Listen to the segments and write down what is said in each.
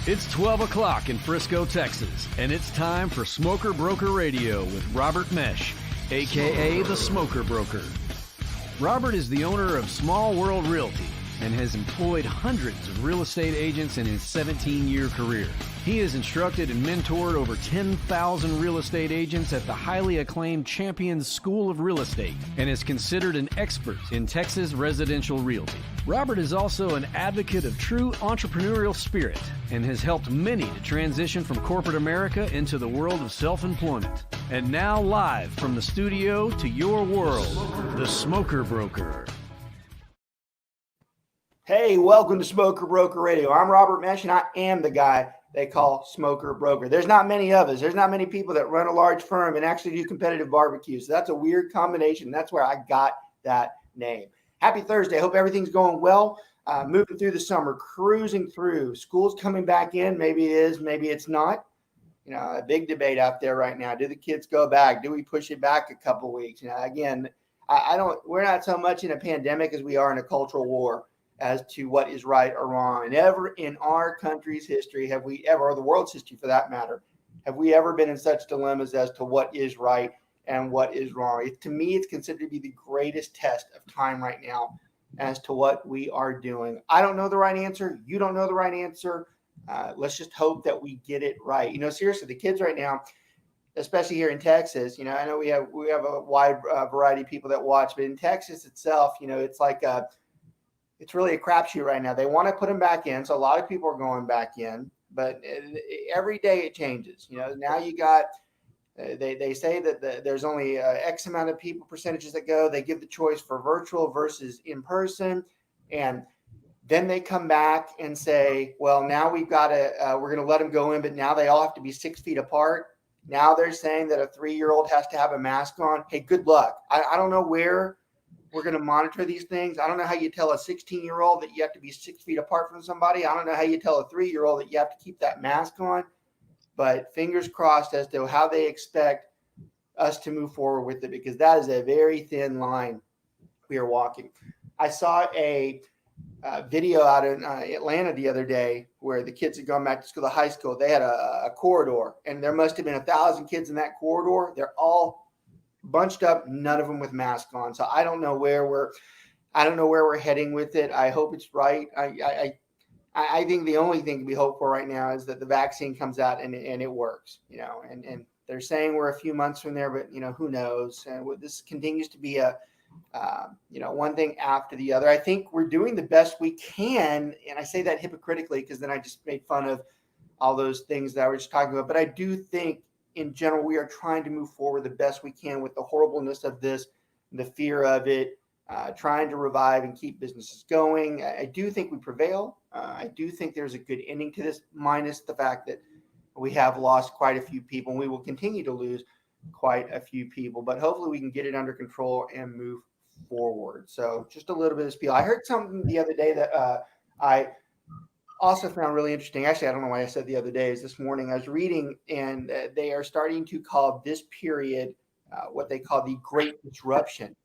It's 12 o'clock in Frisco, Texas, and it's time for Smoker Broker Radio with Robert Mesh, a.k.a. the Smoker Broker. Robert is the owner of Small World Realty and has employed hundreds of real estate agents in his 17-year career. He has instructed and mentored over 10,000 real estate agents at the highly acclaimed Champions School of Real Estate and is considered an expert in Texas residential realty. Robert is also an advocate of true entrepreneurial spirit and has helped many to transition from corporate America into the world of self-employment. And now live from the studio to your world, the Smoker Broker. Hey, welcome to Smoker Broker Radio. I'm Robert Mesh, and I am the guy they call Smoker Broker. There's not many of us. There's not many people that run a large firm and actually do competitive barbecues. So that's a weird combination. That's where I got that name. Happy Thursday. Hope everything's going well. Moving through the summer, cruising through. School's coming back in. Maybe it is, maybe it's not. You know, a big debate out there right now. Do the kids go back? Do we push it back a couple weeks? You know, again, we're not so much in a pandemic as we are in a cultural war as to what is right or wrong. And ever in our country's history, have we ever, or the world's history for that matter, have we ever been in such dilemmas as to what is right and what is wrong? To me, it's considered to be the greatest test of time right now as to what we are doing. I don't know the right answer. You don't know the right answer. Let's just hope that we get it right. You know, seriously, the kids right now, especially here in Texas, you know, I know we have a wide variety of people that watch, but in Texas itself, you know, it's like it's really a crapshoot right now. They want to put them back in, so a lot of people are going back in, but every day it changes. You know, now you got they say that there's only X amount of people percentages that go. They give the choice for virtual versus in person, and then they come back and say, well, now we're going to let them go in, but now they all have to be 6 feet apart. Now they're saying that a 3-year-old has to have a mask on. Hey, good luck. I don't know where we're going to monitor these things. I don't know how you tell a 16-year-old that you have to be 6 feet apart from somebody. I don't know how you tell a 3-year-old that you have to keep that mask on, but fingers crossed as to how they expect us to move forward with it, because that is a very thin line we are walking. I saw a video out in Atlanta the other day where the kids had gone back to school, the high school. They had a corridor, and there must have been 1,000 kids in that corridor. They're all bunched up, none of them with masks on. So I don't know where we're heading with it. I hope it's right. I think the only thing we hope for right now is that the vaccine comes out and it works, you know, and they're saying we're a few months from there, but you know, who knows? And this continues to be one thing after the other. I think we're doing the best we can. And I say that hypocritically because then I just made fun of all those things that I was just talking about. But I do think in general, we are trying to move forward the best we can with the horribleness of this, the fear of it, trying to revive and keep businesses going. I do think we prevail. I do think there's a good ending to this, minus the fact that we have lost quite a few people, and we will continue to lose quite a few people. But hopefully we can get it under control and move forward. So just a little bit of spiel. I heard something the other day that I also found really interesting. Actually, I don't know why I said the other day. Is this morning I was reading, and they are starting to call this period what they call the Great Disruption.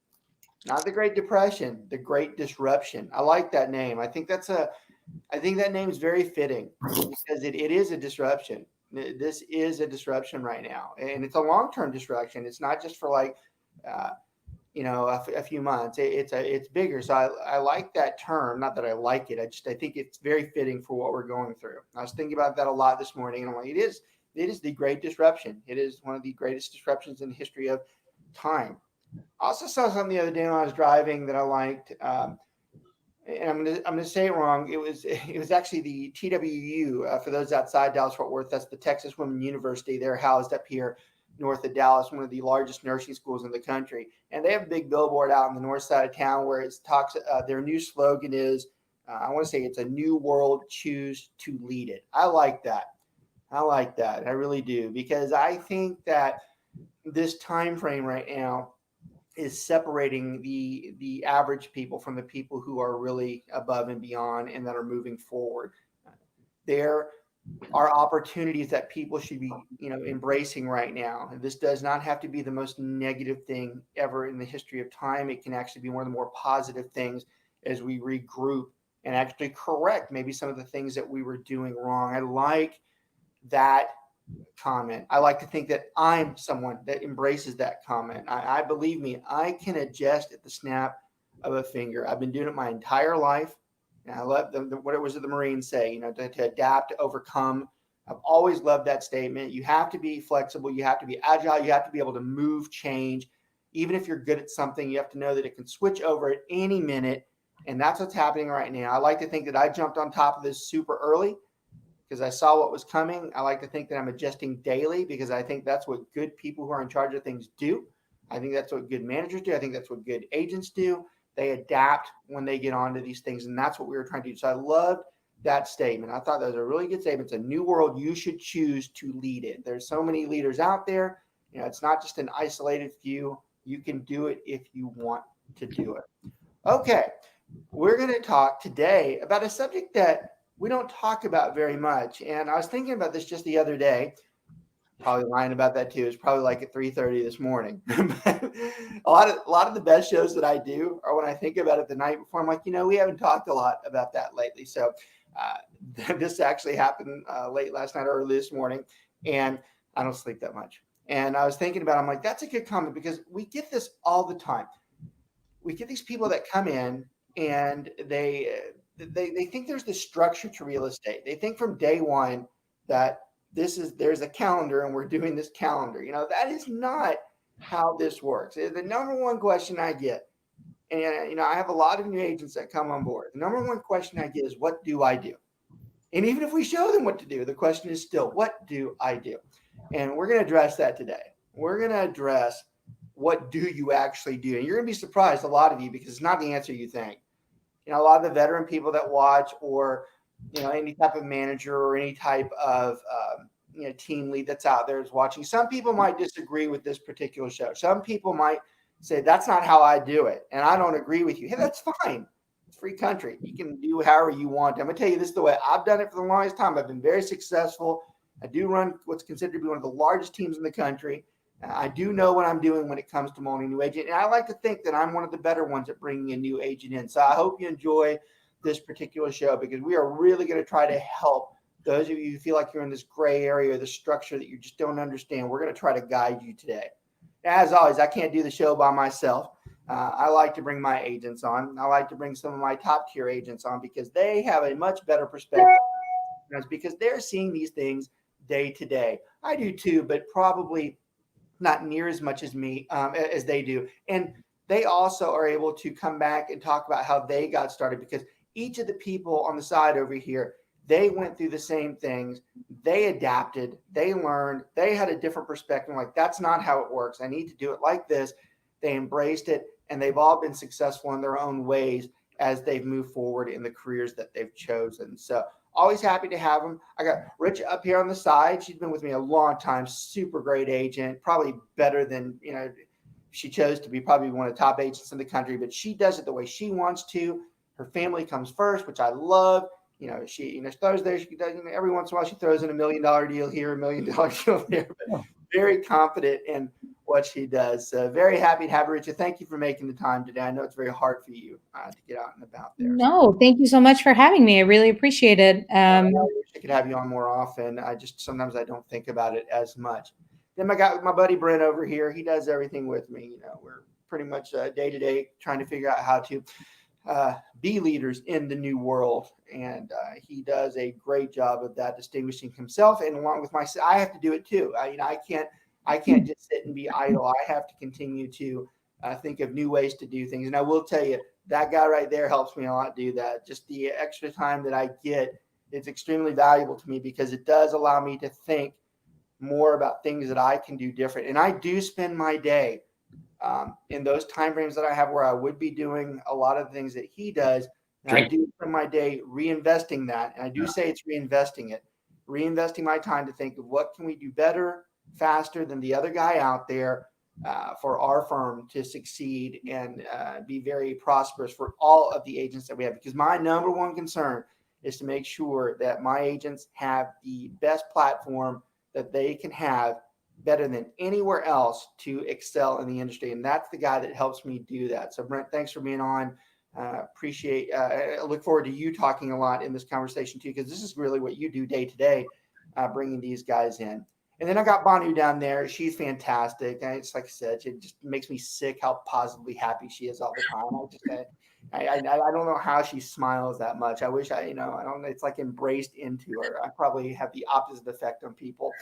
Not the Great Depression, the Great Disruption. I like that name. I think that name is very fitting because it is a disruption. This is a disruption right now, and it's a long-term disruption. It's not just for like a few months. It's bigger. So I like that term. Not that I like it. I think it's very fitting for what we're going through. I was thinking about that a lot this morning, and I'm like, it is the Great Disruption. It is one of the greatest disruptions in the history of time. I also saw something the other day when I was driving that I liked, and I'm gonna say it wrong. It was actually the TWU for those outside Dallas-Fort Worth. That's the Texas Women University. They're housed up here north of Dallas, one of the largest nursing schools in the country. And they have a big billboard out on the north side of town where it talks, their new slogan is, I want to say it's a new world, choose to lead it. I like that. I really do, because I think that this time frame right now is separating the average people from the people who are really above and beyond and that are moving forward. There are opportunities that people should be, embracing right now. And this does not have to be the most negative thing ever in the history of time. It can actually be one of the more positive things as we regroup and actually correct maybe some of the things that we were doing wrong. I like that comment. I like to think that I'm someone that embraces that comment. I believe me, I can adjust at the snap of a finger. I've been doing it my entire life. And I love what it was that the Marines say, to adapt, to overcome. I've always loved that statement. You have to be flexible. You have to be agile. You have to be able to move change. Even if you're good at something, you have to know that it can switch over at any minute. And that's what's happening right now. I like to think that I jumped on top of this super early because I saw what was coming. I like to think that I'm adjusting daily because I think that's what good people who are in charge of things do. I think that's what good managers do. I think that's what good agents do. They adapt when they get onto these things, and that's what we were trying to do. So I loved that statement. I thought that was a really good statement. It's a new world. You should choose to lead it. There's so many leaders out there. It's not just an isolated few. You can do it if you want to do it. Okay, we're going to talk today about a subject that we don't talk about very much. And I was thinking about this just the other day. Probably lying about that too. It's probably like at 3:30 this morning. a lot of the best shows that I do are when I think about it the night before. I'm like, we haven't talked a lot about that lately. So this actually happened late last night or early this morning, and I don't sleep that much. And I was thinking about it, I'm like, that's a good comment because we get this all the time. We get these people that come in and they think there's this structure to real estate. They think from day one that there's a calendar and we're doing this calendar. That is not how this works. The number one question I get, and I have a lot of new agents that come on board. The number one question I get is, what do I do? And even if we show them what to do, the question is still, what do I do? And we're going to address that today. We're going to address what do you actually do? And you're going to be surprised, a lot of you, because it's not the answer you think. A lot of the veteran people that watch, or any type of manager or any type of team lead that's out there is watching. Some people might disagree with this particular show. Some people might say, that's not how I do it, and I don't agree with you. Hey, that's fine. It's a free country. You can do however you want. I'm going to tell you, this is the way I've done it for the longest time. I've been very successful. I do run what's considered to be one of the largest teams in the country. I do know what I'm doing when it comes to molding a new agent. And I like to think that I'm one of the better ones at bringing a new agent in. So I hope you enjoy this particular show, because we are really going to try to help those of you who feel like you're in this gray area, the structure that you just don't understand. We're going to try to guide you today. As always, I can't do the show by myself. I like to bring my agents on. I like to bring some of my top tier agents on because they have a much better perspective. That's because they're seeing these things day to day. I do too, but probably not near as much as me as they do. And they also are able to come back and talk about how they got started, because each of the people on the side over here, they went through the same things. They adapted, they learned, they had a different perspective. Like, that's not how it works. I need to do it like this. They embraced it, and they've all been successful in their own ways as they've moved forward in the careers that they've chosen. So always happy to have them. I got Rich up here on the side. She's been with me a long time. Super great agent, probably better than, she chose to be probably one of the top agents in the country, but she does it the way she wants to. Her family comes first, which I love. She throws there. She does, every once in a while she throws in $1 million deal here, $1 million deal there, but very confident in what she does. So very happy to have her, Richard. Thank you for making the time today. I know it's very hard for you to get out and about there. No, thank you so much for having me. I really appreciate it. I wish I could have you on more often. Sometimes I don't think about it as much. Then my buddy Brent over here, he does everything with me. We're pretty much day to day trying to figure out how to be leaders in the new world. And he does a great job of that, distinguishing himself. And along with myself, I have to do it too. I can't just sit and be idle. I have to continue to think of new ways to do things. And I will tell you, that guy right there helps me a lot do that. Just the extra time that I get, it's extremely valuable to me, because it does allow me to think more about things that I can do different. And I do spend my day in those time frames that I have where I would be doing a lot of the things that he does. And I do spend my day reinvesting that. And I do say it's reinvesting my time to think of what can we do better, faster than the other guy out there, for our firm to succeed and be very prosperous for all of the agents that we have. Because my number one concern is to make sure that my agents have the best platform that they can have, better than anywhere else, to excel in the industry. And that's the guy that helps me do that. So Brent, thanks for being on. I look forward to you talking a lot in this conversation too, because this is really what you do day to day, bringing these guys in. And then I got Banu down there. She's fantastic. And it's like I said, it just makes me sick how positively happy she is all the time. I don't know how she smiles that much. I wish I don't know. It's like embraced into her. I probably have the opposite effect on people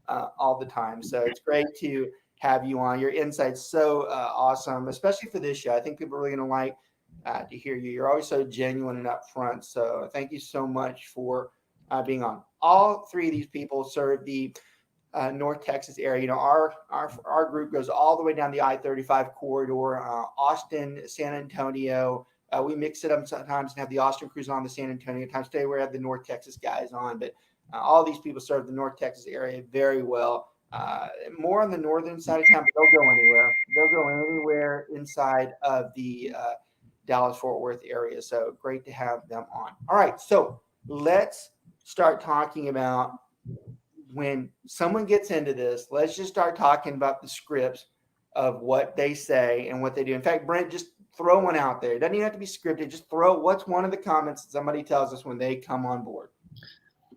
all the time. So it's great to have you on. Your insight's so awesome, especially for this show. I think people are really going to like to hear you. You're always so genuine and upfront. So thank you so much for being on. All three of these people serve the North Texas area. Our group goes all the way down the I-35 corridor, Austin, San Antonio. We mix it up sometimes and have the Austin crews on, the San Antonio times. Today we have the North Texas guys on, but all these people serve the North Texas area very well. More on the northern side of town, but they'll go anywhere. They'll go anywhere inside of the Dallas-Fort Worth area. So great to have them on. All right, so let's start talking about when someone gets into this. Let's just start talking about the scripts of what they say and what they do. In fact, Brent, just throw one out there. It doesn't even have to be scripted. Just throw what's one of the comments that somebody tells us when they come on board.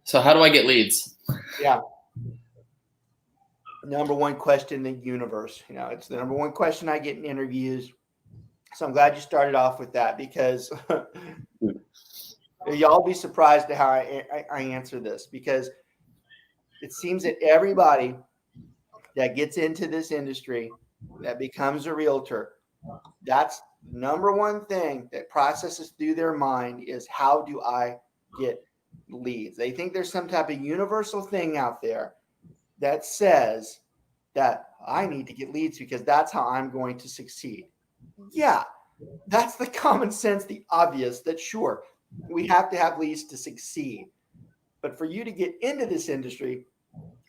So how do I get leads? Yeah. Number one question in the universe. It's the number one question I get in interviews. So I'm glad you started off with that, because y'all be surprised at how I answer this, because it seems that everybody that gets into this industry, that becomes a realtor, that's number one thing that processes through their mind is, how do I get leads? They think there's some type of universal thing out there that says that I need to get leads because that's how I'm going to succeed. Yeah, that's the common sense, the obvious, that sure, we have to have leads to succeed. But for you to get into this industry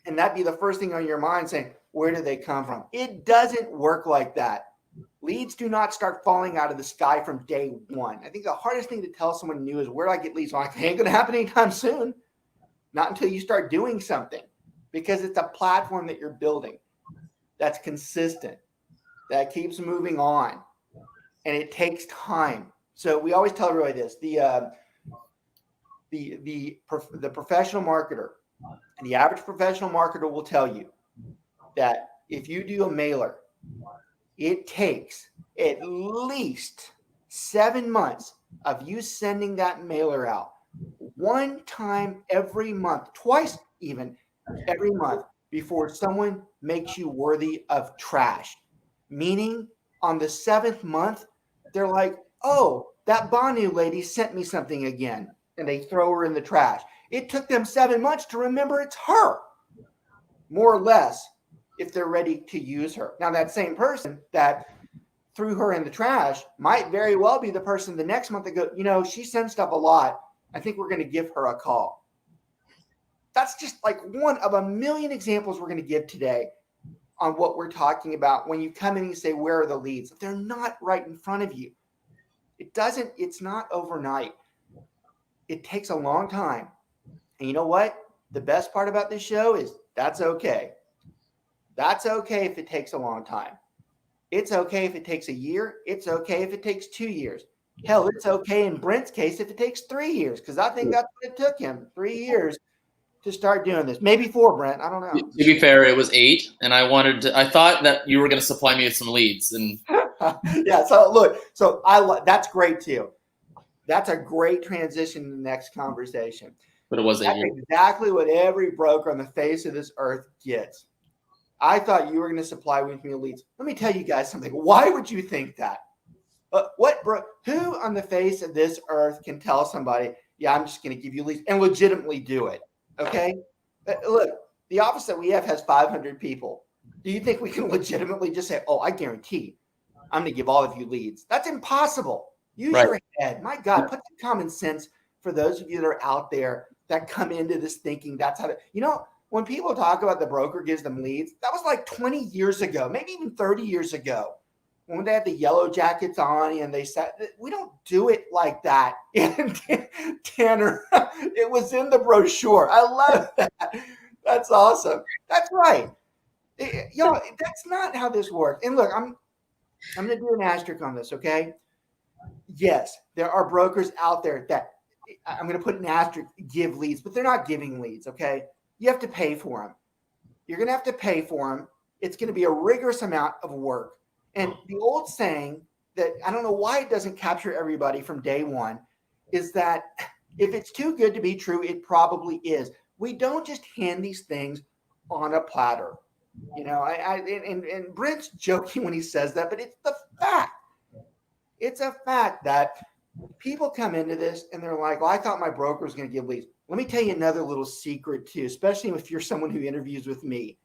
and that be the first thing on your mind, saying, where do they come from? It doesn't work like that. Leads do not start falling out of the sky from day one. I think the hardest thing to tell someone new is, where do I get leads? Well, it ain't going to happen anytime soon. Not until you start doing something, because it's a platform that you're building that's consistent, that keeps moving on, and it takes time. So we always tell everybody this: the professional marketer, and the average professional marketer will tell you that if you do a mailer, it takes at least 7 months of you sending that mailer out, one time every month, twice even every month, before someone makes you worthy of trash. Meaning, on the 7th month, they're like, oh, that Banu lady sent me something again, and they throw her in the trash. It took them 7 months to remember it's her, more or less, if they're ready to use her. Now, that same person that threw her in the trash might very well be the person the next month that go, she sends stuff a lot. I think we're going to give her a call. That's just like one of a million examples we're going to give today on what we're talking about when you come in and you say, where are the leads? If they're not right in front of you, it's not overnight. It takes a long time. And you know what? The best part about this show is that's okay. That's okay if it takes a long time. It's okay if it takes a year. It's okay if it takes 2 years. Hell, it's okay in Brent's case if it takes 3 years, because I think that's what it took him, 3 years to start doing this. Maybe 4, Brent. I don't know. To be fair, it was 8, and I thought that you were going to supply me with some leads. And yeah, so look, that's great too. That's a great transition to the next conversation. But it was 8 That's years. exactly what every broker on the face of this earth gets. I thought you were going to supply with me leads. Let me tell you guys something. Why would you think that? Who on the face of this earth can tell somebody, yeah, I'm just going to give you leads and legitimately do it? Okay. Look, the office that we have has 500 people. Do you think we can legitimately just say, oh, I guarantee I'm going to give all of you leads? That's impossible. Use your head. My God, put some common sense for those of you that are out there that come into this thinking that's how to, when people talk about the broker gives them leads, that was like 20 years ago, maybe even 30 years ago, when they had the yellow jackets on and they said, we don't do it like that. And Tanner, it was in the brochure. I love that. That's awesome. That's right. That's not how this works. And look, I'm going to do an asterisk on this, okay? yes, there are brokers out there that I'm going to put an asterisk, give leads, but they're not giving leads. Okay. You have to pay for them. You're going to have to pay for them. It's going to be a rigorous amount of work. And the old saying that I don't know why it doesn't capture everybody from day one is that if it's too good to be true, it probably is. We don't just hand these things on a platter. You know, and Brent's joking when he says that, but it's the fact. It's a fact that people come into this and they're like, well, I thought my broker was going to give leads. Let me tell you another little secret too, especially if you're someone who interviews with me.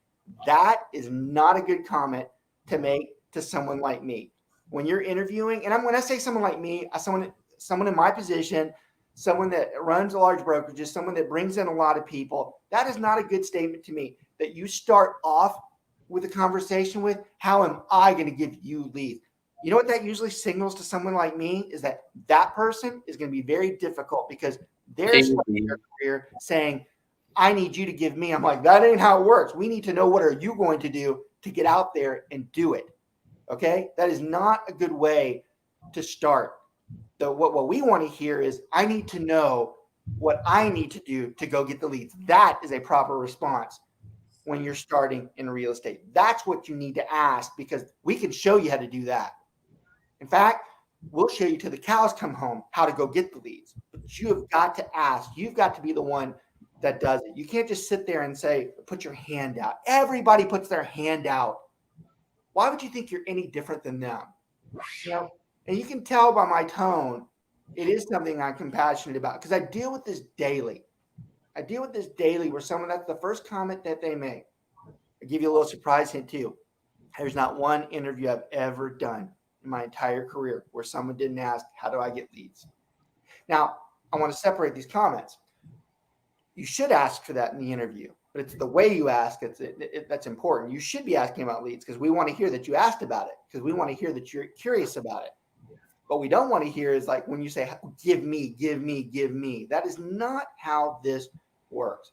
That is not a good comment to make to someone like me. When you're interviewing, and when I say someone like me, someone in my position, someone that runs a large brokerage, someone that brings in a lot of people, that is not a good statement to me that you start off with a conversation with, how am I going to give you leads? You know what that usually signals to someone like me is that that person is going to be very difficult because they're starting their career saying, I need you to give me. I'm like, that ain't how it works. We need to know what are you going to do to get out there and do it. Okay. That is not a good way to start. What we want to hear is, I need to know what I need to do to go get the leads. That is a proper response when you're starting in real estate. That's what you need to ask, because we can show you how to do that. In fact, we'll show you till the cows come home how to go get the leads. But you have got to ask. You've got to be the one that does it. You can't just sit there and say, put your hand out. Everybody puts their hand out. Why would you think you're any different than them? You know, and you can tell by my tone, it is something I'm compassionate about because I deal with this daily. I deal with this daily where someone, that's the first comment that they make. I'll give you a little surprise hint too. There's not one interview I've ever done in my entire career where someone didn't ask, how do I get leads? Now, I want to separate these comments. You should ask for that in the interview, but it's the way you ask that's important. You should be asking about leads because we want to hear that you asked about it, because we want to hear that you're curious about it. What we don't want to hear is like when you say, give me, give me, give me. That is not how this works.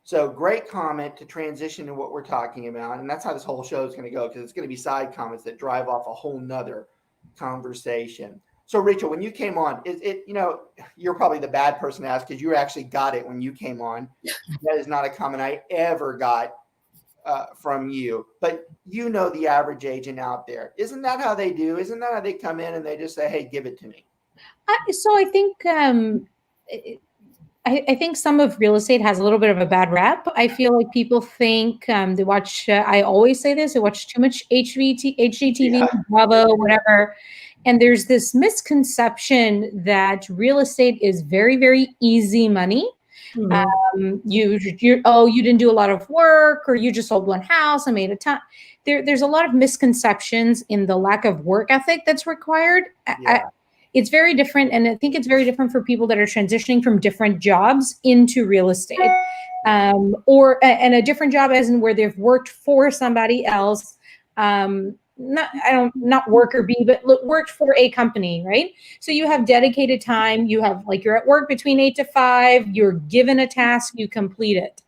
So great comment to transition to what we're talking about. And that's how this whole show is going to go, because it's going to be side comments that drive off a whole nother conversation. So Rachel, when you came on, you're probably the bad person to ask because you actually got it when you came on. That is not a comment I ever got from you, but you know the average agent out there. Isn't that how they do? Isn't that how they come in and they just say, hey, give it to me? So I think I think some of real estate has a little bit of a bad rap. I feel like people think they watch, I always say this, they watch too much HGTV, Bravo, whatever. And there's this misconception that real estate is very, very easy money. Mm-hmm. You didn't do a lot of work, or you just sold one house and made a ton. There's a lot of misconceptions in the lack of work ethic that's required. Yeah. It's very different. And I think it's very different for people that are transitioning from different jobs into real estate, and a different job as in where they've worked for somebody else. Not worker bee, but worked for a company, right? So you have dedicated time. You have you're at work between 8 to 5. You're given a task, you complete it.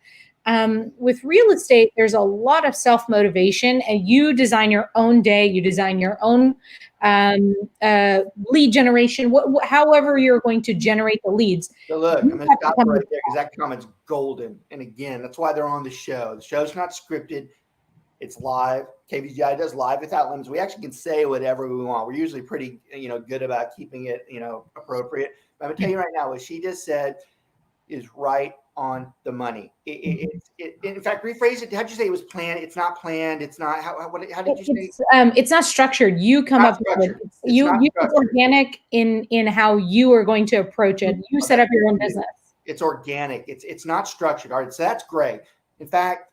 With real estate, there's a lot of self-motivation, and you design your own day. You design your own lead generation, however you're going to generate the leads. So look, I'm going to stop right there because that comment's golden. And again, that's why they're on the show. The show's not scripted. It's live. KVGI does live without limits. We actually can say whatever we want. We're usually pretty, good about keeping it, appropriate. But I'm going to tell you right now, what she just said is right on the money. In fact, rephrase it. How'd you say it was planned? It's not planned. It's not. How did you say? It's not structured. You come up with it. It's organic in how you are going to approach it. You set up your own business. It's organic. It's not structured. All right. So that's great. In fact,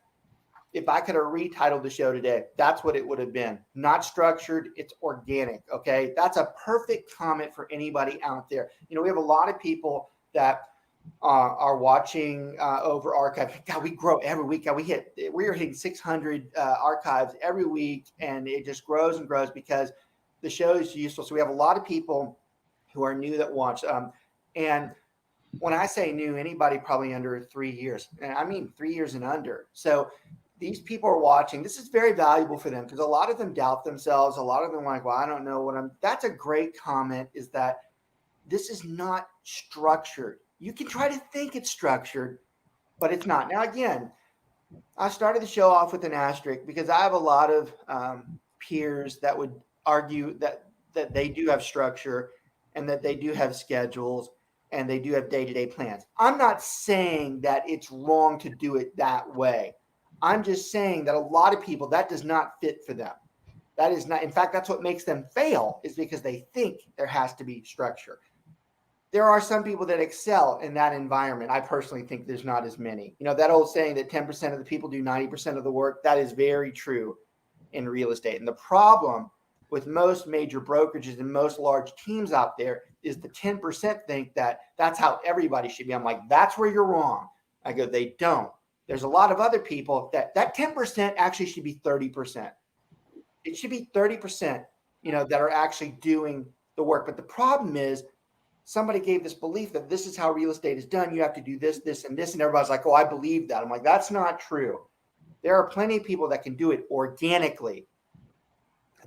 if I could have retitled the show today, that's what it would have been. Not structured. It's organic. Okay. That's a perfect comment for anybody out there. We have a lot of people that are watching over archive. God, we grow every week. God, we are hitting 600 archives every week, and it just grows and grows because the show is useful. So we have a lot of people who are new that watch. And when I say new, anybody probably under 3 years, and I mean 3 years and under. So these people are watching. This is very valuable for them because a lot of them doubt themselves. A lot of them are like, well, I don't know what I'm. That's a great comment, is that this is not structured. You can try to think it's structured, but it's not. Now, again, I started the show off with an asterisk because I have a lot of peers that would argue that they do have structure and that they do have schedules and they do have day-to-day plans. I'm not saying that it's wrong to do it that way. I'm just saying that a lot of people, that does not fit for them. That is not, in fact, that's what makes them fail, is because they think there has to be structure. There are some people that excel in that environment. I personally think there's not as many. You know, that old saying that 10% of the people do 90% of the work, that is very true in real estate. And the problem with most major brokerages and most large teams out there is the 10% think that that's how everybody should be. I'm like, that's where you're wrong. I go, they don't. There's a lot of other people that 10% actually should be 30%. It should be 30%, you know, that are actually doing the work. But the problem is, somebody gave this belief that this is how real estate is done. You have to do this, this, and this. And everybody's like, oh, I believe that. I'm like, that's not true. There are plenty of people that can do it organically.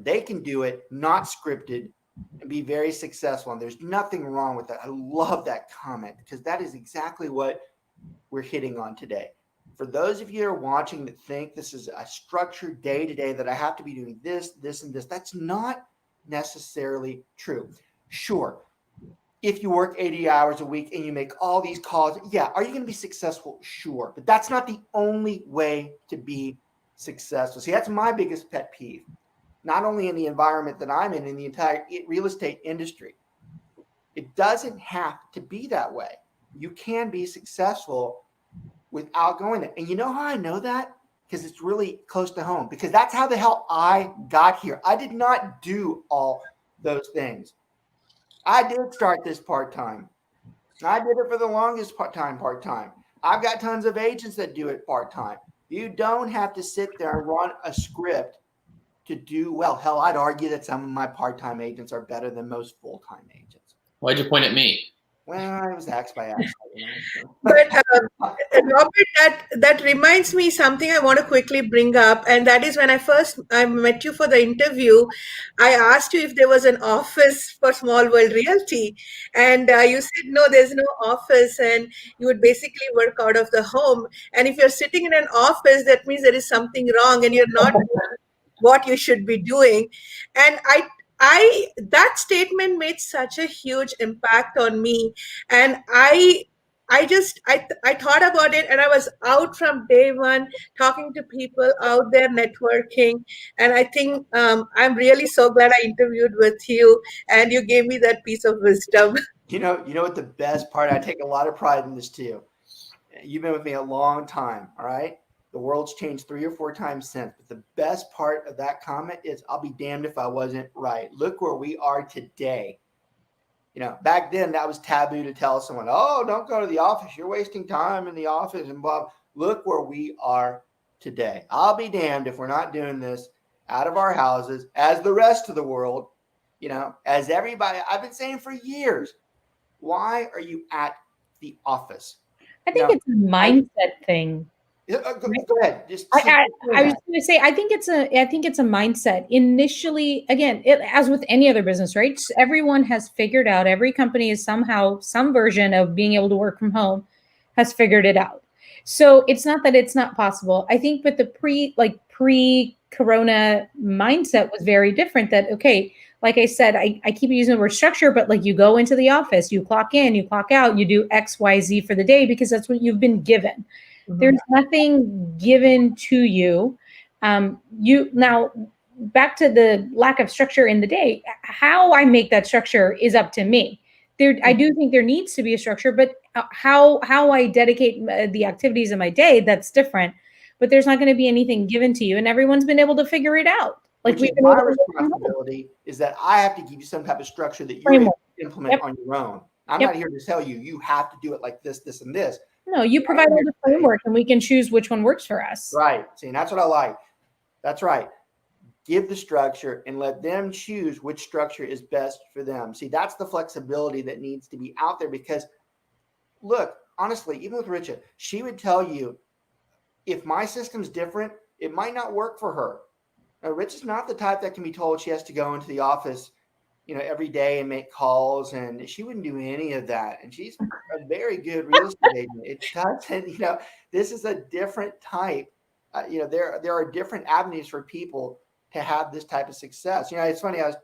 They can do it not scripted and be very successful. And there's nothing wrong with that. I love that comment because that is exactly what we're hitting on today. For those of you that are watching that think this is a structured day-to-day that I have to be doing this, this, and this, that's not necessarily true. Sure. If you work 80 hours a week and you make all these calls, yeah, are you going to be successful? Sure. But that's not the only way to be successful. See, that's my biggest pet peeve, not only in the environment that I'm in the entire real estate industry. It doesn't have to be that way. You can be successful without going there. And you know how I know that? Because it's really close to home. Because that's how the hell I got here. I did not do all those things. I did start this part-time. I did it for the longest part-time. I've got tons of agents that do it part-time. You don't have to sit there and run a script to do well. Hell, I'd argue that some of my part-time agents are better than most full-time agents. Why'd you point at me? Well, I was asked by accident. You know? But Robert, that reminds me something I want to quickly bring up, and that is when I met you for the interview, I asked you if there was an office for Small World Realty, and you said no, there's no office, and you would basically work out of the home. And if you're sitting in an office, that means there is something wrong, and you're not doing what you should be doing. And that statement made such a huge impact on me, and I thought about it, and I was out from day one talking to people out there networking. And I think I'm really so glad I interviewed with you, and you gave me that piece of wisdom. You know what the best part, I take a lot of pride in this too. You've been with me a long time, all right? The world's changed 3 or 4 times since. But the best part of that comment is, I'll be damned if I wasn't right. Look where we are today. You know, back then that was taboo to tell someone, oh, don't go to the office. You're wasting time in the office and blah. Look where we are today. I'll be damned if we're not doing this out of our houses as the rest of the world, you know, as everybody. I've been saying for years, why are you at the office? I think it's a mindset thing. Go ahead. I was going to say, I think it's a mindset. Initially, again, as with any other business, right? Everyone has figured out. Every company is somehow some version of being able to work from home has figured it out. So it's not that it's not possible. I think, but the pre-corona mindset was very different. That okay, like I said, I keep using the word structure, but like you go into the office, you clock in, you clock out, you do X, Y, Z for the day because that's what you've been given. There's nothing given to you. You now back to the lack of structure in the day. How I make that structure is up to me. I do think there needs to be a structure, but how I dedicate the activities of my day, that's different. But there's not going to be anything given to you, and everyone's been able to figure it out. Like my responsibility is that I have to give you some type of structure that you're able to implement on your own. I'm not here to tell you have to do it like this, this, and this. No, you provide all the framework and we can choose which one works for us. Right. See, and that's what I like. That's right. Give the structure and let them choose which structure is best for them. See, that's the flexibility that needs to be out there because, look, honestly, even with Richa, she would tell you, if my system's different, it might not work for her. Now, Richa's not the type that can be told she has to go into the office every day and make calls, and she wouldn't do any of that. And she's a very good real estate agent. It doesn't, this is a different type. There are different avenues for people to have this type of success. It's funny. I was,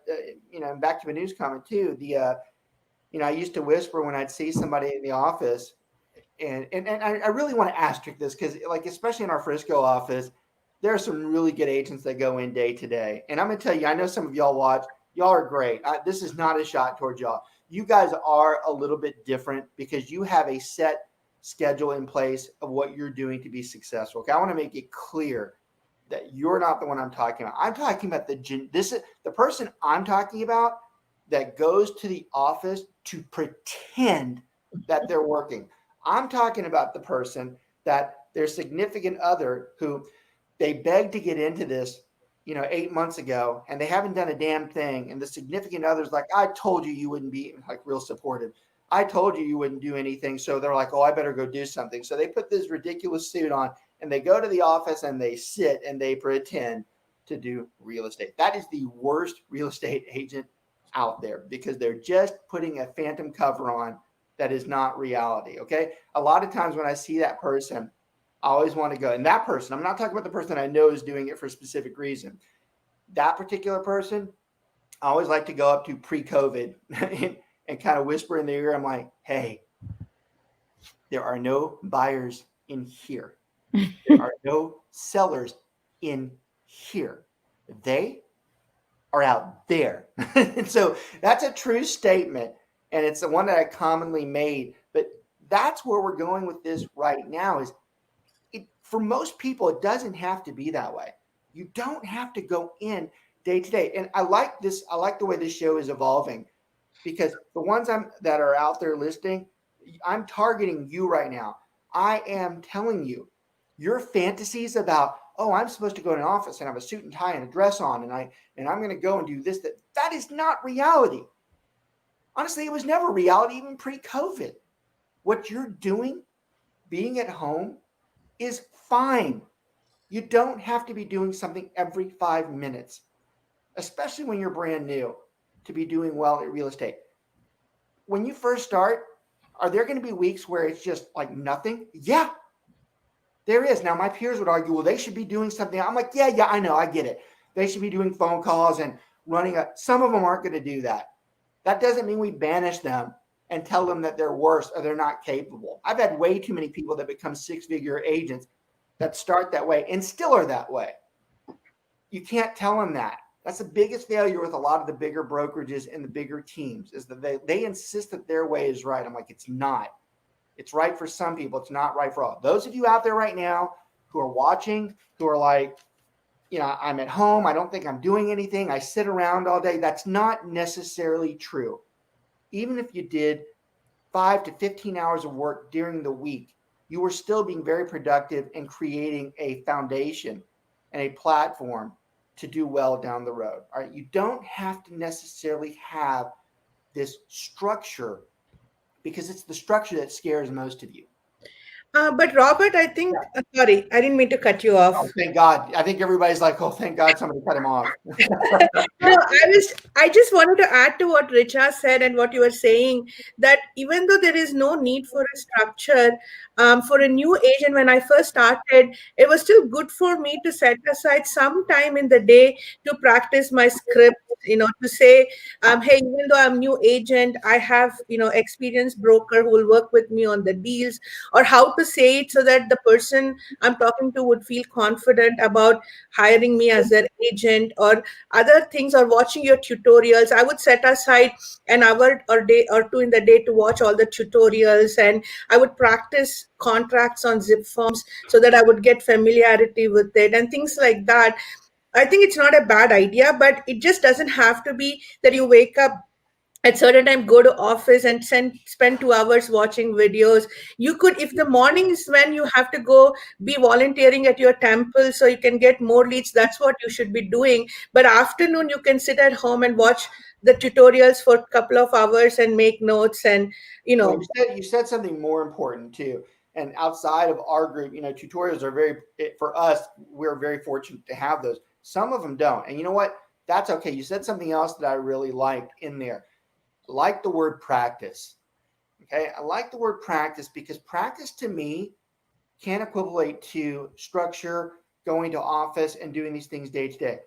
back to a news comment too. I used to whisper when I'd see somebody in the office, and I really want to asterisk this because, like, especially in our Frisco office, there are some really good agents that go in day to day. And I'm going to tell you, I know some of y'all watch. Y'all are great. This is not a shot towards y'all. You guys are a little bit different because you have a set schedule in place of what you're doing to be successful. Okay, I want to make it clear that you're not the one I'm talking about. I'm talking about the person I'm talking about that goes to the office to pretend that they're working. I'm talking about the person that their significant other who they begged to get into this 8 months ago, and they haven't done a damn thing. And the significant other's like, I told you you wouldn't be, like, real supportive. I told you wouldn't do anything. So they're like, oh, I better go do something. So they put this ridiculous suit on and they go to the office and they sit and they pretend to do real estate. That is the worst real estate agent out there because they're just putting a phantom cover on that is not reality. Okay. A lot of times when I see that person, I always want to go. And that person, I'm not talking about the person I know is doing it for a specific reason. That particular person, I always like to go up to pre-COVID and kind of whisper in their ear. I'm like, hey, there are no buyers in here. There are no sellers in here. They are out there. And so that's a true statement. And it's the one that I commonly made. But that's where we're going with this right now is, for most people, it doesn't have to be that way. You don't have to go in day to day. And I like this. I like the way this show is evolving because the ones that are out there listing, I'm targeting you right now. I am telling you your fantasies about, oh, I'm supposed to go to an office and have a suit and tie and a dress on, and I'm going to go and do this. That is not reality. Honestly, it was never reality even pre-COVID. What you're doing, being at home, is fine. You don't have to be doing something every 5 minutes, especially when you're brand new, to be doing well at real estate. When you first start, are there going to be weeks where it's just like nothing? Yeah, there is. Now, my peers would argue, well, they should be doing something. I'm like, yeah, I know. I get it. They should be doing phone calls and running some of them aren't going to do that. That doesn't mean we banish them and tell them that they're worse or they're not capable. I've had way too many people that become six-figure agents that start that way and still are that way. You can't tell them that. That's the biggest failure with a lot of the bigger brokerages and the bigger teams is that they insist that their way is right. I'm like, it's not. It's right for some people. It's not right for all. Those of you out there right now who are watching, who are like, I'm at home. I don't think I'm doing anything. I sit around all day. That's not necessarily true. Even if you did 5 to 15 hours of work during the week, you were still being very productive and creating a foundation and a platform to do well down the road. All right. You don't have to necessarily have this structure because it's the structure that scares most of you. But Robert, I think, sorry, I didn't mean to cut you off. Oh, thank God. I think everybody's like, oh, thank God somebody cut him off. No, I just wanted to add to what Richa said and what you were saying, that even though there is no need for a structure, for a new agent, when I first started, it was still good for me to set aside some time in the day to practice my script, to say, hey, even though I'm new agent, I have, experienced broker who will work with me on the deals, or how to say it so that the person I'm talking to would feel confident about hiring me as their agent, or other things, or watching your tutorials. I would set aside an hour or two in the day to watch all the tutorials, and I would practice contracts on zip forms so that I would get familiarity with it and things like that. I think it's not a bad idea, but it just doesn't have to be that you wake up at certain time, go to office and spend 2 hours watching videos. You could, if the morning is when you have to go be volunteering at your temple so you can get more leads, that's what you should be doing. But afternoon, you can sit at home and watch the tutorials for a couple of hours and make notes. And, Well, you said something more important too. And outside of our group, tutorials are for us, we're very fortunate to have those. Some of them don't. And you know what? That's okay. You said something else that I really liked in there. I like the word practice. Okay. I like the word practice because practice to me can equivalent to structure, going to office and doing these things day to day.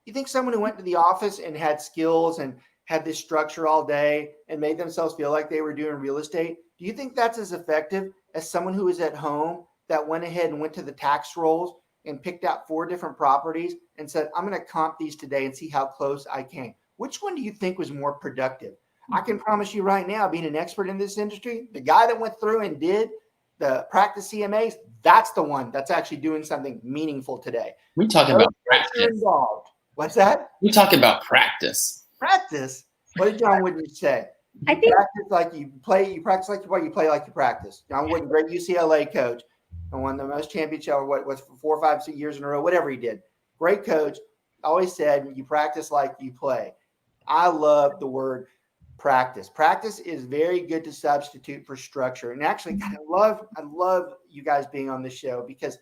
You think someone who went to the office and had skills and had this structure all day and made themselves feel like they were doing real estate, do you think that's as effective as someone who was at home that went ahead and went to the tax rolls and picked out 4 different properties and said, I'm going to comp these today and see how close I came? Which one do you think was more productive? I can promise you right now, being an expert in this industry, the guy that went through and did the practice CMAs, that's the one that's actually doing something meaningful today. We talking about practice. Involved. What's that? We talking about practice. Practice? What did John Wooden say? I think Practice like you play, you practice like you play like you practice. John Wooden, great UCLA coach, and won the most championship, what was 4 or 5 years in a row, whatever he did. Great coach. Always said you practice like you play. I love the word practice. Practice is very good to substitute for structure. And actually, I love you guys being on the show because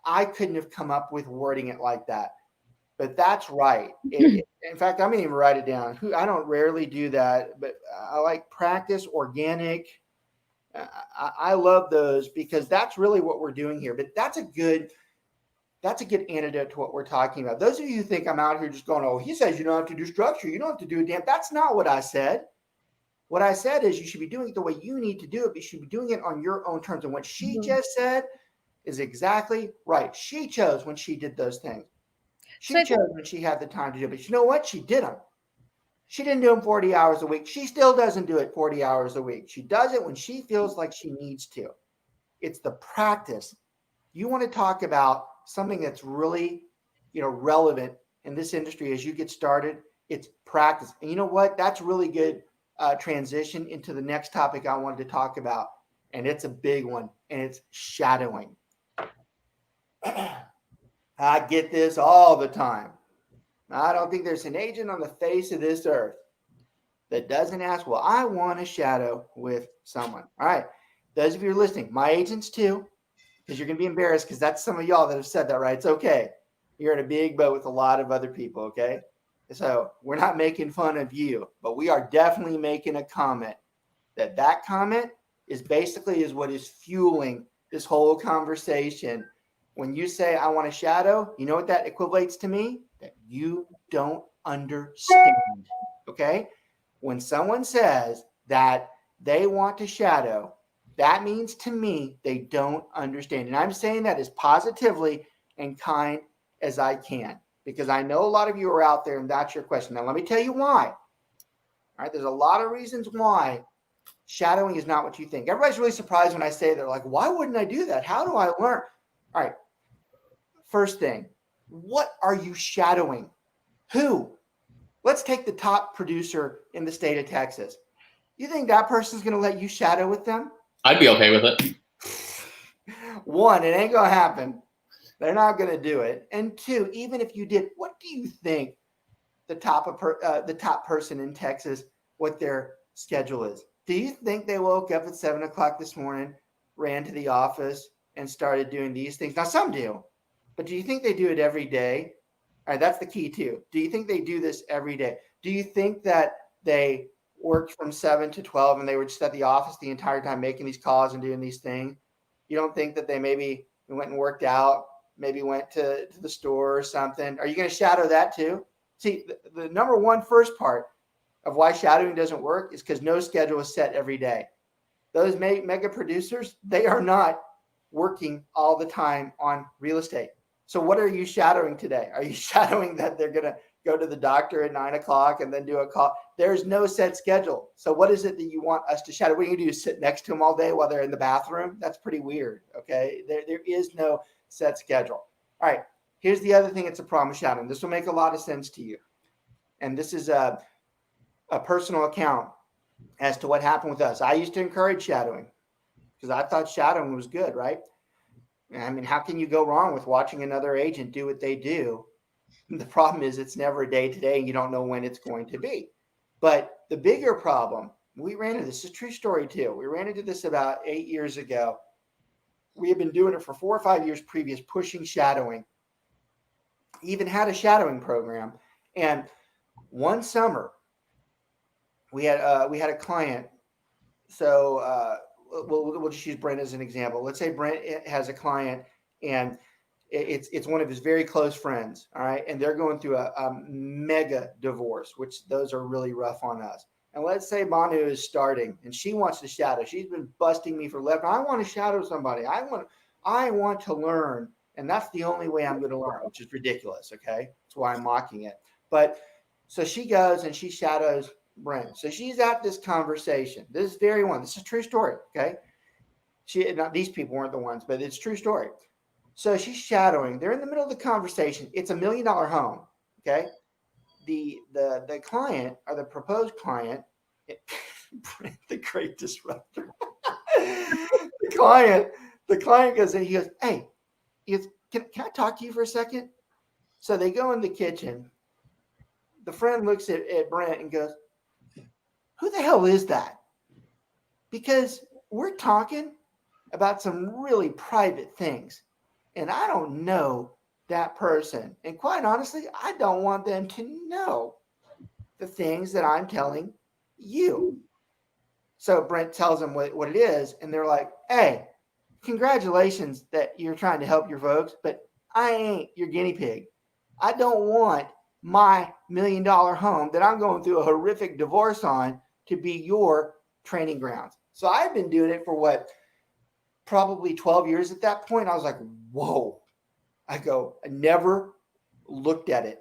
I couldn't have come up with wording it like that. But that's right. In fact, I'm going to even write it down. I don't rarely do that, but I like practice, organic. I love those because that's really what we're doing here. But that's a good antidote to what we're talking about. Those of you who think I'm out here just going, oh, he says you don't have to do structure. You don't have to do a damn. That's not what I said. What I said is you should be doing it the way you need to do it, but you should be doing it on your own terms. And what she just said is exactly right. She chose when she did those things. She chose when she had the time to do it. But you know what? She did them. She didn't do them 40 hours a week. She still doesn't do it 40 hours a week. She does it when she feels like she needs to. It's the practice. You want to talk about something that's really, relevant in this industry as you get started. It's practice. And you know what? That's really good transition into the next topic I wanted to talk about. And it's a big one. And it's shadowing. I get this all the time. I don't think there's an agent on the face of this earth that doesn't ask, well, I want to shadow with someone. All right. Those of you who are listening, my agents too, because you're going to be embarrassed because that's some of y'all that have said that, right? It's okay. You're in a big boat with a lot of other people, okay? So we're not making fun of you, but we are definitely making a comment that comment is what is fueling this whole conversation. When you say, I want to shadow, you know what that equates to me? That you don't understand, okay? When someone says that they want to shadow, that means to me they don't understand. And I'm saying that as positively and kind as I can, because I know a lot of you are out there and that's your question. Now, let me tell you why. All right, there's a lot of reasons why shadowing is not what you think. Everybody's really surprised when I say they're like, why wouldn't I do that? How do I learn? All right, first thing, what are you shadowing? Who? Let's take the top producer in the state of Texas. You think that person's going to let you shadow with them? I'd be okay with it. One, it ain't going to happen. They're not going to do it. And two, even if you did, what do you think the top person in Texas, what their schedule is? Do you think they woke up at 7 o'clock this morning, ran to the office, and started doing these things? Now, some do, but do you think they do it every day? All right, that's the key too. Do you think they do this every day? Do you think that they worked from 7 to 12 and they were just at the office the entire time making these calls and doing these things? You don't think that they maybe went and worked out, maybe went to the store or something? Are you going to shadow that too? See, the number one first part of why shadowing doesn't work is because no schedule is set every day. Those mega producers, they are not working all the time on real estate. So what are you shadowing today? Are you shadowing that they're going to go to the doctor at 9 o'clock and then do a call? There's no set schedule. So what is it that you want us to shadow? What are you going to do? Sit next to them all day while they're in the bathroom? That's pretty weird. Okay. There is no set schedule. All right. Here's the other thing. It's a problem with shadowing. This will make a lot of sense to you. And this is a personal account as to what happened with us. I used to encourage shadowing because I thought shadowing was good, right? I mean, how can you go wrong with watching another agent do what they do? The problem is it's never a day to day and you don't know when it's going to be. But the bigger problem, we ran into this, is a true story too. We ran into this about 8 years ago. We had been doing it for 4 or 5 years previous, pushing shadowing. Even had a shadowing program. And one summer, we had a client. So we'll just use Brent as an example. Let's say Brent has a client, and it's one of his very close friends. All right, and they're going through a mega divorce, which those are really rough on us. And let's say Manu is starting, and she wants to shadow. She's been busting me for left. I want to shadow somebody. I want to learn, and that's the only way I'm going to learn, which is ridiculous. Okay, that's why I'm mocking it. But so she goes and she shadows Brent. So she's at this conversation. This very one. This is a true story. Okay, these people weren't the ones, but it's a true story. So she's shadowing. They're in the middle of the conversation. It's $1 million home. Okay. The client, or the proposed client, the great disruptor. the client goes in. He goes, "Hey, can I talk to you for a second?" So they go in the kitchen. The friend looks at Brent and goes, "Who the hell is that?" Because we're talking about some really private things, and I don't know that person. And quite honestly, I don't want them to know the things that I'm telling you. So Brent tells them what it is, and they're like, "Hey, congratulations that you're trying to help your folks, but I ain't your guinea pig. I don't want my $1 million home that I'm going through a horrific divorce on to be your training grounds." So I've been doing it for probably 12 years at that point. I was like, whoa. I never looked at it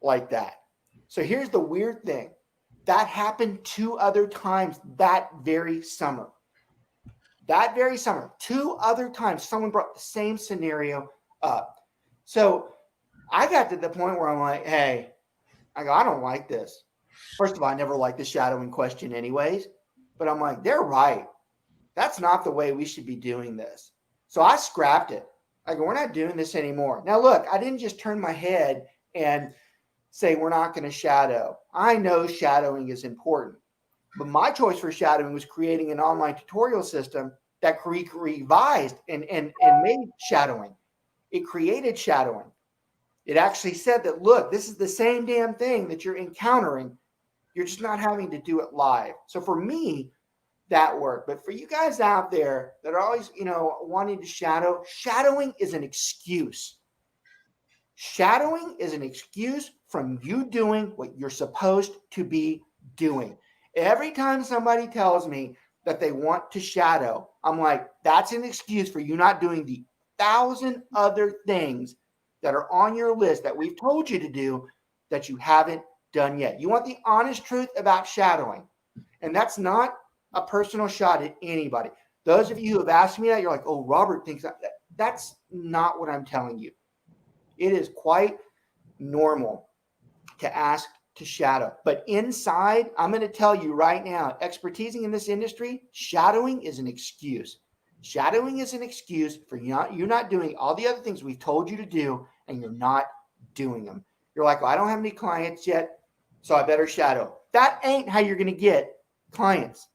like that. So here's the weird thing. That happened 2 other times that very summer. That very summer, 2 other times, someone brought the same scenario up. So I got to the point where I'm like, hey, I don't like this. First of all, I never liked the shadowing question anyways, but I'm like, they're right. That's not the way we should be doing this. So I scrapped it. I go, we're not doing this anymore. Now, look, I didn't just turn my head and say we're not going to shadow. I know shadowing is important, but my choice for shadowing was creating an online tutorial system that revised and made shadowing. It created shadowing. It actually said that, look, this is the same damn thing that you're encountering. You're just not having to do it live. So for me, that worked. But for you guys out there that are always, wanting to shadow, shadowing is an excuse. Shadowing is an excuse from you doing what you're supposed to be doing. Every time somebody tells me that they want to shadow, I'm like, that's an excuse for you not doing the 1,000 other things that are on your list that we've told you to do that you haven't done yet. You want the honest truth about shadowing. And that's not a personal shot at anybody. Those of you who have asked me that, you're like, oh, Robert thinks that. That's not what I'm telling you. It is quite normal to ask to shadow. But inside, I'm going to tell you right now, expertising in this industry, shadowing is an excuse. Shadowing is an excuse for you're not doing all the other things we've told you to do, and you're not doing them. You're like, well, I don't have any clients yet, so I better shadow. That ain't how you're going to get clients.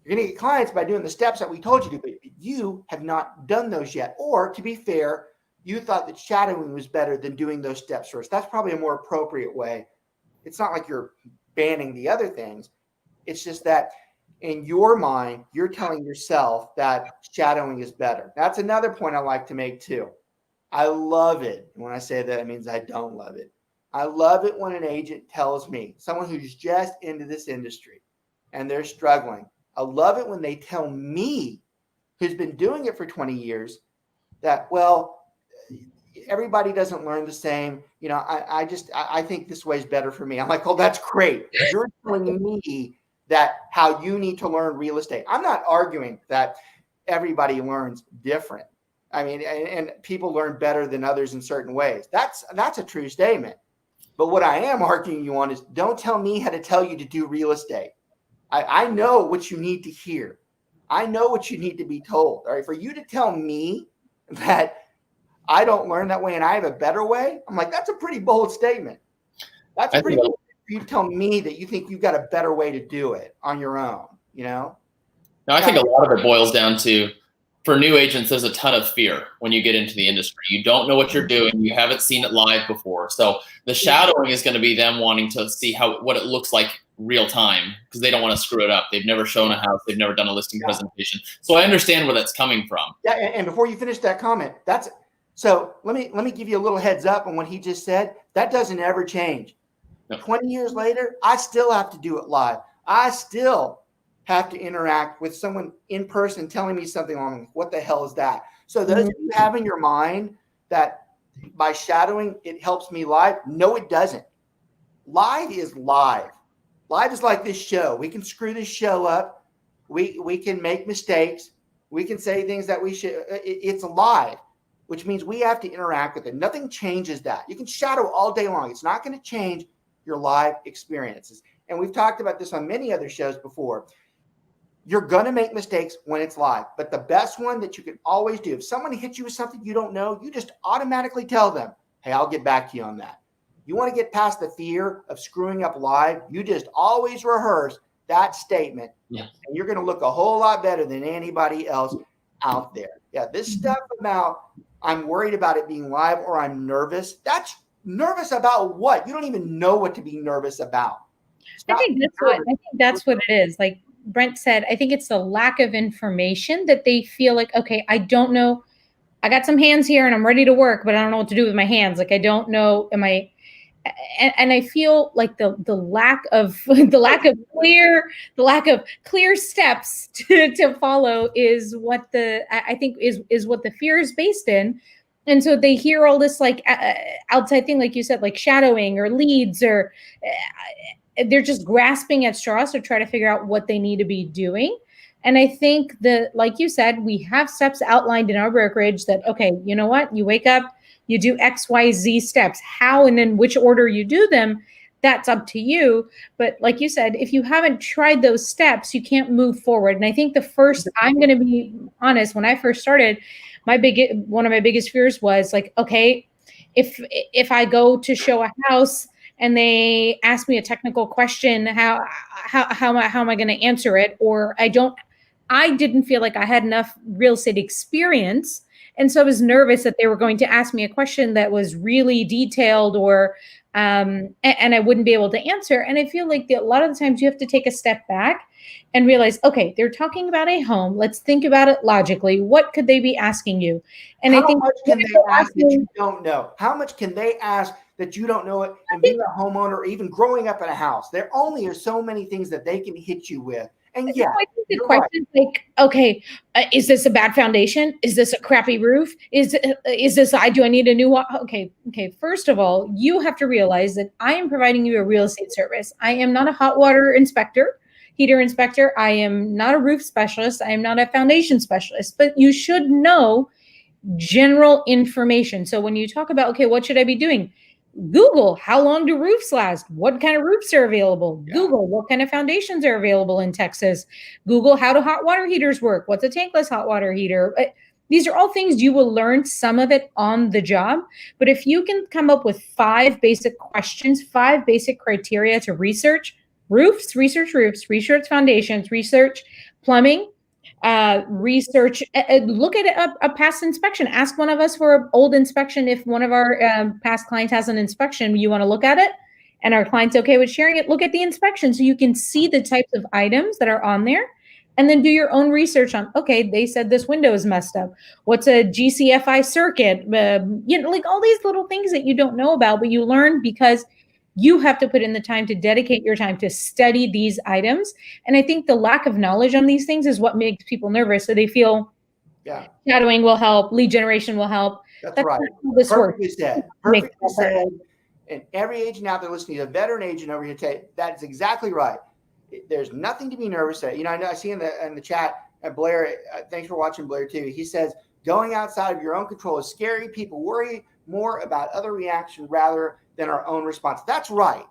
You're going to get clients by doing the steps that we told you to, but you have not done those yet. Or to be fair, you thought that shadowing was better than doing those steps first. That's probably a more appropriate way. It's not like you're banning the other things. It's just that in your mind, you're telling yourself that shadowing is better. That's another point I like to make too. I love it. When I say that, it means I don't love it. I love it when an agent tells me, someone who's just into this industry and they're struggling. I love it when they tell me, who's been doing it for 20 years, that, well, everybody doesn't learn the same. I think this way is better for me. I'm like, oh, that's great. You're telling me that how you need to learn real estate. I'm not arguing that everybody learns different. I mean, and people learn better than others in certain ways. That's a true statement. But what I am arguing you on is, don't tell me how to tell you to do real estate. I know what you need to hear. I know what you need to be told. All right. For you to tell me that I don't learn that way and I have a better way, I'm like, that's a pretty bold statement. That's pretty bold for you to tell me that you think you've got a better way to do it on your own, No, I think a lot of it boils down to for new agents, there's a ton of fear when you get into the industry. You don't know what you're doing. You haven't seen it live before. So the shadowing is going to be them wanting to see what it looks like real time, because they don't want to screw it up. They've never shown a house. They've never done a listing presentation. So I understand where that's coming from. Yeah, and before you finish that comment, so let me give you a little heads up on what he just said. That doesn't ever change. No. 20 years later, I still have to do it live. I still have to interact with someone in person telling me something on what the hell is that? So those of you have in your mind that by shadowing it helps me live, no, it doesn't. Live is live. Live is like this show. We can screw this show up. We can make mistakes. We can say things that we should. It's live, which means we have to interact with it. Nothing changes that. You can shadow all day long. It's not going to change your live experiences. And we've talked about this on many other shows before. You're going to make mistakes when it's live, but the best one that you can always do, if someone hits you with something you don't know, you just automatically tell them, hey, I'll get back to you on that. You want to get past the fear of screwing up live, you just always rehearse that statement, and you're going to look a whole lot better than anybody else out there. Yeah, this stuff about I'm worried about it being live or I'm nervous, that's nervous about what? You don't even know what to be nervous about. I think that's what it is. Like Brent said, I think it's the lack of information that they feel like, okay, I don't know. I got some hands here and I'm ready to work, but I don't know what to do with my hands. Like, I don't know. And I feel like the lack of clear steps to follow is what I think is what the fear is based in. And so they hear all this like outside thing, like you said, like shadowing or leads, or they're just grasping at straws to try to figure out what they need to be doing. And I think that, like you said, we have steps outlined in our brokerage that, okay, you know what? You wake up, you do X, Y, Z steps. How and in which order you do them, that's up to you. But like you said, if you haven't tried those steps, you can't move forward. And I think I'm going to be honest, when I first started, one of my biggest fears was like, okay, if I go to show a house and they ask me a technical question, how am I going to answer it? Or I didn't feel like I had enough real estate experience. And so I was nervous that they were going to ask me a question that was really detailed and I wouldn't be able to answer. And I feel like a lot of the times you have to take a step back and realize, okay, they're talking about a home. Let's think about it logically. What could they be asking you? And I think how much can they ask that you don't know? How much can they ask that you don't know it? And being a homeowner, or even growing up in a house, there only are so many things that they can hit you with. And yeah, I think the question is like, okay, is this a bad foundation? Is this a crappy roof? Is this, do I need a new one? Okay. First of all, you have to realize that I am providing you a real estate service. I am not a hot water inspector, heater inspector. I am not a roof specialist. I am not a foundation specialist, but you should know general information. So when you talk about, okay, what should I be doing? Google, how long do roofs last? What kind of roofs are available? Yeah. Google, what kind of foundations are available in Texas? Google, how do hot water heaters work? What's a tankless hot water heater? These are all things you will learn some of it on the job. But if you can come up with 5 basic questions, 5 basic criteria to research roofs, research foundations, research plumbing, research, look at a past inspection. Ask one of us for an old inspection. If one of our past clients has an inspection, you want to look at it and our client's okay with sharing it, look at the inspection so you can see the types of items that are on there, and then do your own research on, okay, they said this window is messed up. What's a GCFI circuit? Like all these little things that you don't know about, but you learn because you have to put in the time to dedicate your time to study these items. And I think the lack of knowledge on these things is what makes people nervous. So they feel shadowing will help, lead generation will help. That's right. Perfectly said. Perfectly said. And every agent out there listening, a veteran agent over here, that's exactly right. There's nothing to be nervous at. I see in the chat, Blair, thanks for watching, Blair, too. He says, going outside of your own control is scary. People worry more about other reaction rather than our own response. That's right.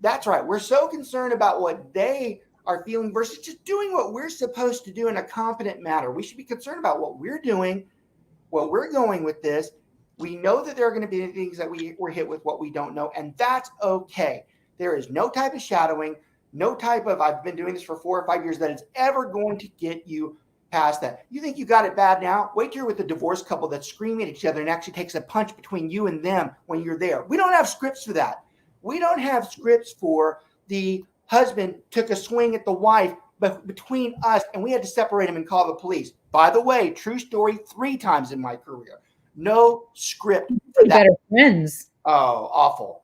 We're so concerned about what they are feeling versus just doing what we're supposed to do in a competent manner. We should be concerned about what we're doing, what we're going with this. We know that there are going to be things that we're hit with what we don't know, and that's okay. There is no type of shadowing, no type of, I've been doing this for 4 or 5 years, that is ever going to get you past that. You think you got it bad now? Wait till you're with a divorced couple that's screaming at each other and actually takes a punch between you and them when you're there. We don't have scripts for that. We don't have scripts for the husband took a swing at the wife between us and we had to separate him and call the police. By the way, true story, 3 times in my career. No script for that. Better friends. Oh, awful.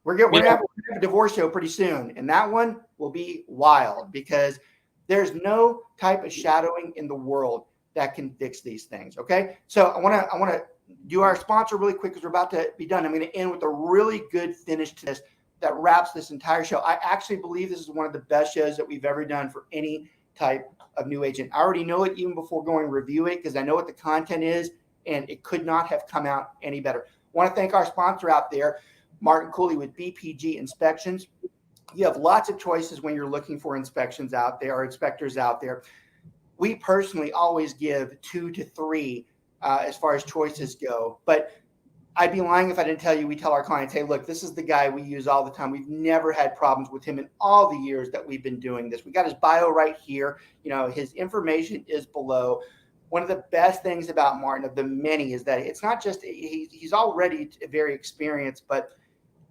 We're going to have a divorce show pretty soon, and that one will be wild because there's no type of shadowing in the world that can fix these things. Okay, so I want to do our sponsor really quick because we're about to be done. I'm going to end with a really good finish to this that wraps this entire show. I actually believe this is one of the best shows that we've ever done for any type of new agent. I already know it even before going to review it because I know what the content is, and it could not have come out any better. I want to thank our sponsor out there, Martin Cooley with BPG Inspections. You have lots of choices when you're looking for inspections out there or inspectors out there. We personally always give 2 to 3 as far as choices go, but I'd be lying if I didn't tell you, we tell our clients, hey, look, this is the guy we use all the time. We've never had problems with him in all the years that we've been doing this. We got his bio right here. His information is below. One of the best things about Martin, of the many, is that it's not just he's already very experienced, but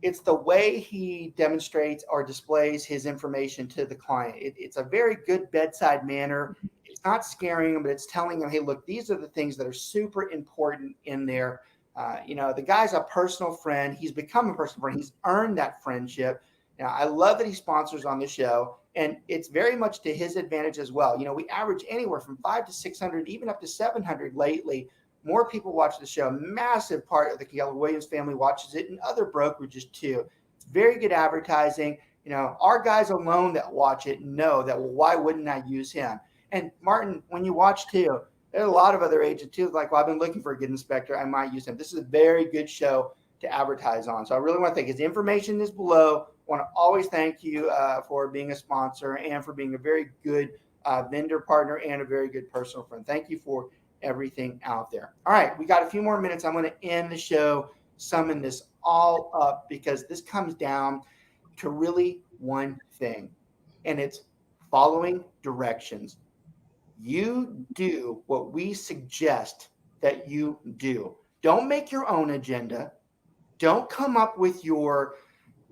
it's the way he demonstrates or displays his information to the client. It's a very good bedside manner. It's not scaring them, but it's telling them, hey, look, these are the things that are super important in there. The guy's a personal friend. He's become a personal friend. He's earned that friendship. I love that he sponsors on the show, and it's very much to his advantage as well. We average anywhere from 500 to 600, even up to 700 lately. More people watch the show. Massive part of the Keller Williams family watches it, and other brokerages too. It's very good advertising. Our guys alone that watch it know that, well, why wouldn't I use him? And Martin, when you watch too, there's a lot of other agents too. Like, well, I've been looking for a good inspector. I might use him. This is a very good show to advertise on. So I really want to thank his information is below. I want to always thank you for being a sponsor and for being a very good vendor partner and a very good personal friend. Thank you for everything out there. All right, we got a few more minutes. I'm going to end the show, summon this all up, because this comes down to really one thing, and it's following directions. You do what we suggest that you do. Don't make your own agenda. Don't come up with your,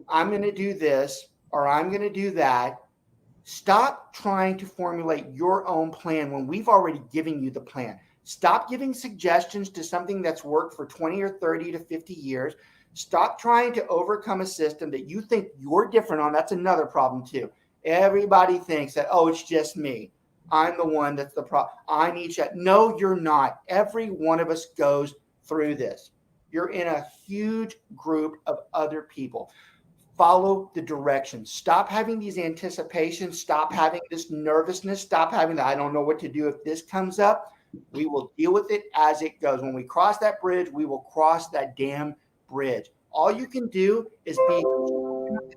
I'm going to do this or I'm going to do that. Stop trying to formulate your own plan when we've already given you the plan. Stop giving suggestions to something that's worked for 20 or 30 to 50 years. Stop trying to overcome a system that you think you're different on. That's another problem too. Everybody thinks that, oh, it's just me. I'm the one that's the problem. I need you. No, you're not. Every one of us goes through this. You're in a huge group of other people. Follow the directions. Stop having these anticipations. Stop having this nervousness. Stop having that, I don't know what to do if this comes up. We will deal with it as it goes. When we cross that bridge, we will cross that damn bridge. All you can do is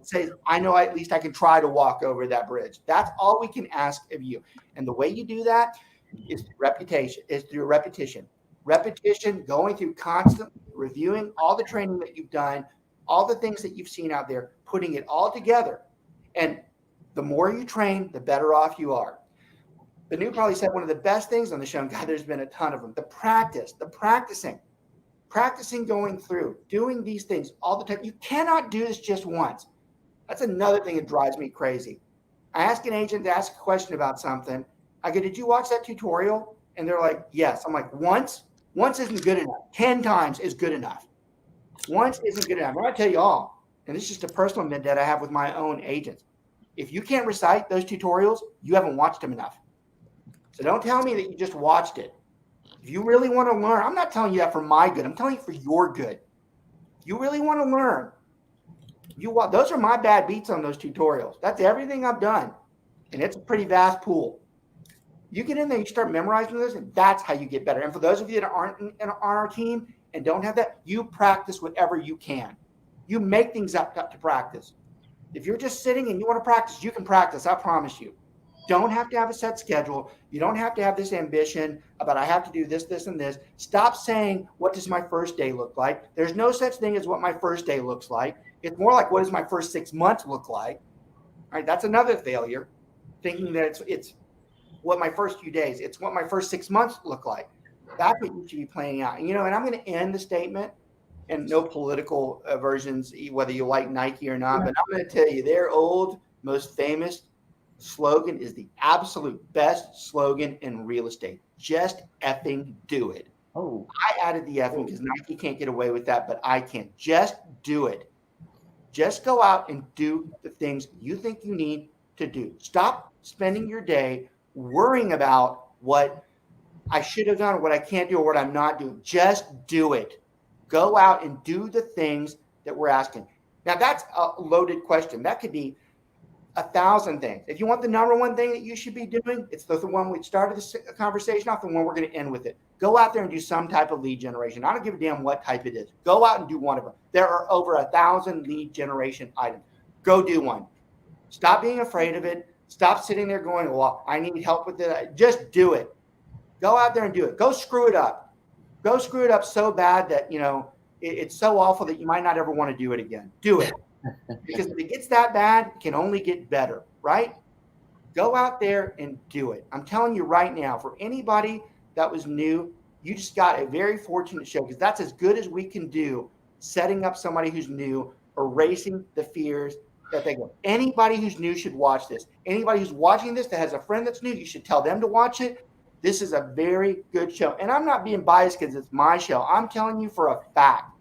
say, I know at least I can try to walk over that bridge. That's all we can ask of you. And the way you do that is through repetition. Repetition, going through constantly reviewing all the training that you've done, all the things that you've seen out there, putting it all together. And the more you train, the better off you are. Banu probably said one of the best things on the show, and God, there's been a ton of them. The practicing going through, doing these things all the time. You cannot do this just once. That's another thing that drives me crazy. I ask an agent to ask a question about something. I go, did you watch that tutorial? And they're like, yes. I'm like, once isn't good enough. 10 times is good enough. Once isn't good enough. I'm going to tell you all, and this is just a personal vendetta I have with my own agents. If you can't recite those tutorials, you haven't watched them enough. So don't tell me that you just watched it. If you really want to learn, I'm not telling you that for my good. I'm telling you for your good. If you really want to learn, those are my bad beats on those tutorials. That's everything I've done. And it's a pretty vast pool. You get in there, you start memorizing those, and that's how you get better. And for those of you that aren't on our team and don't have that, you practice whatever you can. You make things up to practice. If you're just sitting and you want to practice, you can practice, I promise you. Don't have to have a set schedule. You don't have to have this ambition about I have to do this, this, and this. Stop saying, what does my first day look like? There's no such thing as what my first day looks like. It's more like, what does my first 6 months look like? All right, that's another failure, thinking that it's what my first few days. It's what my first 6 months look like. That's what you should be planning out. And I'm going to end the statement, and no political versions, whether you like Nike or not, but I'm going to tell you their old, most famous slogan is the absolute best slogan in real estate. Just effing do it. Oh, I added the effing because Nike can't get away with that, but I can. Just do it. Just go out and do the things you think you need to do. Stop spending your day worrying about what I should have done, or what I can't do, or what I'm not doing. Just do it. Go out and do the things that we're asking. Now, that's a loaded question. That could be 1,000 things. If you want the number one thing that you should be doing, it's the one we started this conversation off, the one we're going to end with it. Go out there and do some type of lead generation. I don't give a damn what type it is. Go out and do one of them. There are over 1,000 lead generation items. Go do one. Stop being afraid of it. Stop sitting there going, well, I need help with it. Just do it. Go out there and do it. Go screw it up. Go screw it up so bad that, it's so awful that you might not ever want to do it again. Do it. Because if it gets that bad, it can only get better, right? Go out there and do it. I'm telling you right now, for anybody that was new, you just got a very fortunate show, because that's as good as we can do, setting up somebody who's new, erasing the fears that they go. Anybody who's new should watch this. Anybody who's watching this that has a friend that's new, you should tell them to watch it. This is a very good show. And I'm not being biased because it's my show. I'm telling you for a fact.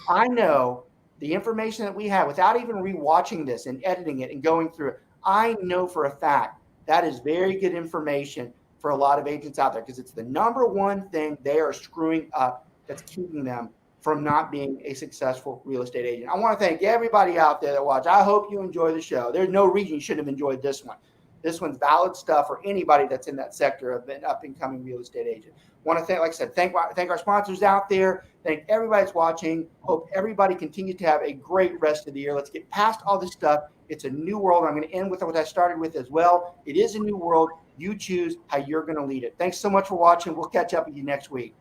I know the information that we have, without even rewatching this and editing it and going through it, I know for a fact that is very good information for a lot of agents out there, because it's the number one thing they are screwing up that's keeping them from not being a successful real estate agent. I want to thank everybody out there that watch. I hope you enjoy the show. There's no reason you shouldn't have enjoyed this one. This one's valid stuff for anybody that's in that sector of an up-and-coming real estate agent. Want to thank, like I said, thank our sponsors out there. Thank everybody that's watching. Hope everybody continues to have a great rest of the year. Let's get past all this stuff. It's a new world. I'm going to end with what I started with as well. It is a new world. You choose how you're going to lead it. Thanks so much for watching. We'll catch up with you next week.